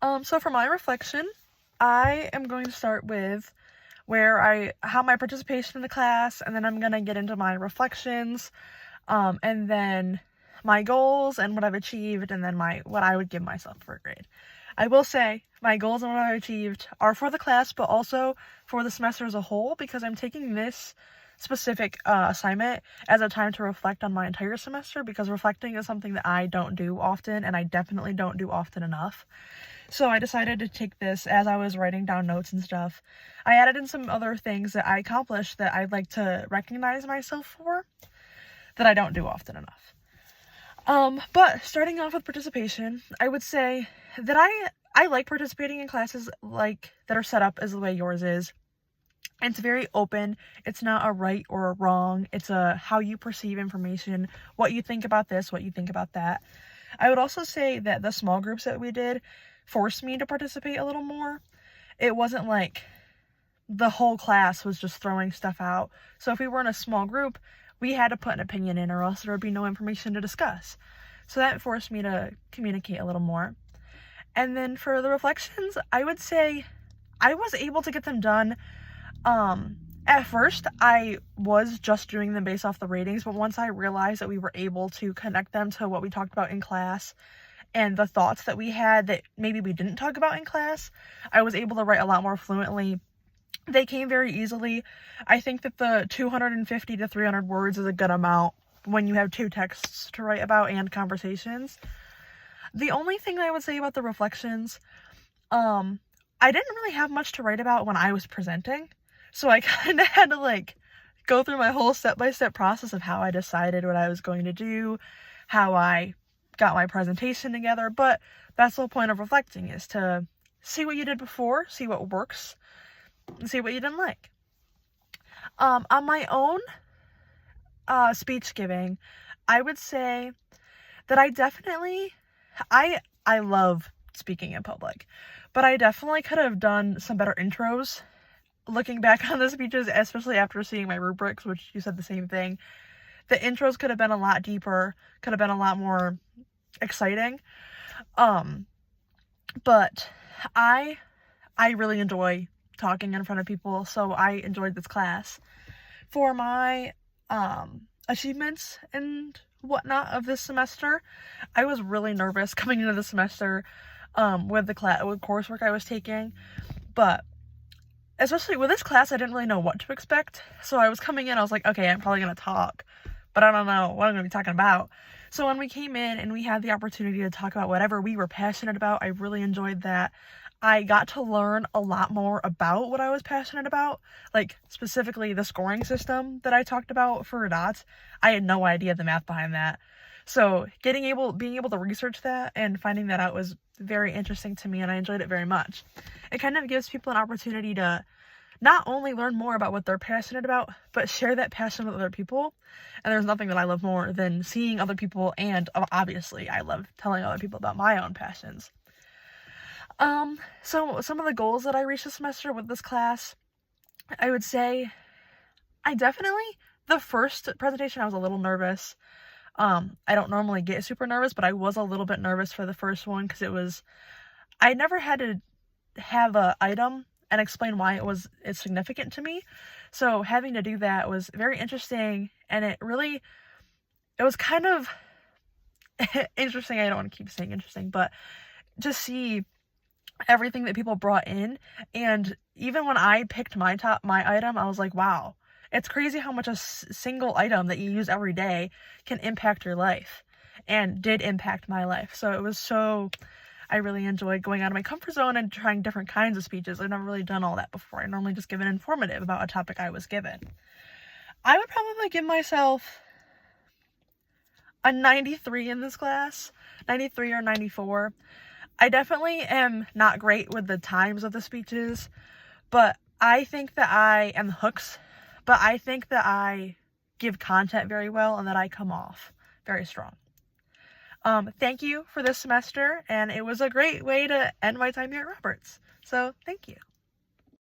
So for my reflection, I am going to start with how my participation in the class, and then I'm gonna get into my reflections, and then my goals and what I've achieved, and then what I would give myself for a grade. I will say my goals and what I've achieved are for the class, but also for the semester as a whole, because I'm taking this specific assignment as a time to reflect on my entire semester, because reflecting is something that I don't do often, and I definitely don't do often enough. So I decided to take this as I was writing down notes and stuff. I added in some other things that I accomplished that I'd like to recognize myself for that I don't do often enough. But starting off with participation, I would say that I like participating in classes like that are set up as the way yours is. It's very open. It's not a right or a wrong. It's a how you perceive information, what you think about this, what you think about that. I would also say that the small groups that we did forced me to participate a little more. It wasn't like the whole class was just throwing stuff out. So if we were in a small group, we had to put an opinion in, or else there would be no information to discuss. So that forced me to communicate a little more. And then for the reflections, I would say I was able to get them done. At first, I was just doing them based off the ratings, but once I realized that we were able to connect them to what we talked about in class and the thoughts that we had that maybe we didn't talk about in class, I was able to write a lot more fluently. They came very easily. I think that the 250 to 300 words is a good amount when you have two texts to write about and conversations. The only thing I would say about the reflections, I didn't really have much to write about when I was presenting. So I kind of had to go through my whole step-by-step process of how I decided what I was going to do, how I got my presentation together. But that's the whole point of reflecting, is to see what you did before, see what works, and see what you didn't like. On my own speech giving, I would say that I love speaking in public, but I definitely could have done some better intros. Looking back on the speeches, especially after seeing my rubrics, which you said the same thing, the intros could have been a lot deeper, could have been a lot more exciting. But I really enjoy talking in front of people, so I enjoyed this class. For my achievements and whatnot of this semester, I was really nervous coming into the semester with the coursework I was taking, but especially with this class, I didn't really know what to expect. So I was coming in, I was like, okay, I'm probably going to talk, but I don't know what I'm going to be talking about. So when we came in and we had the opportunity to talk about whatever we were passionate about, I really enjoyed that. I got to learn a lot more about what I was passionate about, like specifically the scoring system that I talked about for dots. I had no idea the math behind that. So being able to research that and finding that out was very interesting to me, and I enjoyed it very much. It kind of gives people an opportunity to not only learn more about what they're passionate about, but share that passion with other people. And there's nothing that I love more than seeing other people, and obviously I love telling other people about my own passions. So some of the goals that I reached this semester with this class, I would say the first presentation I was a little nervous. I don't normally get super nervous, but I was a little bit nervous for the first one because I never had to have a item and explain why it's significant to me. So having to do that was very interesting, and it was kind of interesting. I don't want to keep saying interesting, but to see everything that people brought in. And even when I picked my item, I was like, wow, it's crazy how much a single item that you use every day can impact your life, and did impact my life. So I really enjoyed going out of my comfort zone and trying different kinds of speeches. I've never really done all that before. I normally just give an informative about a topic I was given. I would probably give myself a 93 in this class, 93 or 94. I definitely am not great with the times of the speeches, but I think that and the hooks, but I think that I give content very well and that I come off very strong. Thank you for this semester, and it was a great way to end my time here at Roberts. So thank you.